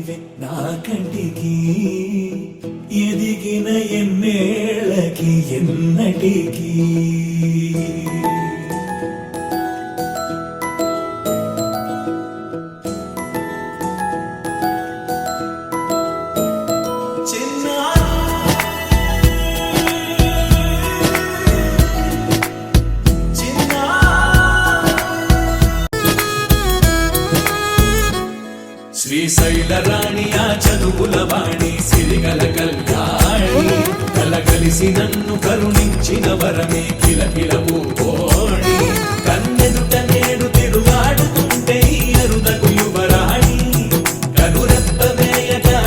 నీవే నా కంటికి ఎదిగిన ఎన్నేళ్ళకి ఎన్నటికి శ్రీశైల రాణి ఆ చదువుల వాణి సిరిగల కల్యాణి కలగలిసి నన్ను కరుణించిన వరమే కిలకిల పూకోణి కన్నెదుట నేడు తిరుగాడుతుంటే అరుదకు యువరాణి కనురెప్పవేయగా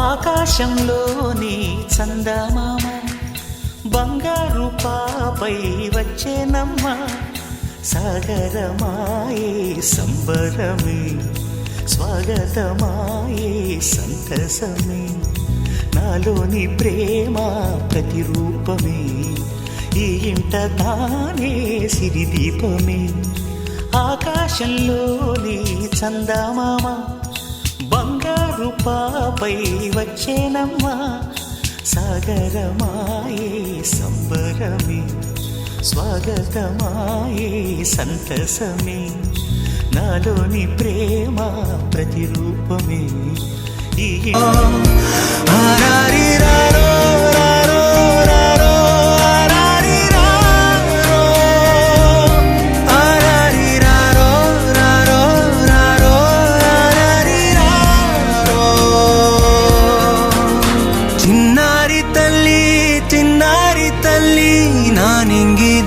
ఆకాశంలోని చందమామ బంగారు పాపై వచ్చేనమ్మ సాగరమాయే సంబరమే స్వాగతమాయే సంతసమే నాలోని ప్రేమ ప్రతిరూపమే ఈ ఇంట తానే సిరిదీపమే ఆకాశంలోని చందమామ బంగారు పాపై వచ్చేనమ్మా సాగరమాయే సంబరమే స్వాగతమాయే సంతసమే నాలోని ప్రేమ ప్రతిరూపమే ఈ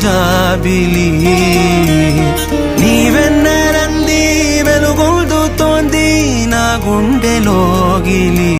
జాబిలి నీవెన్నరంది వెలుగొందుతోంది నా గుండెలోగిలి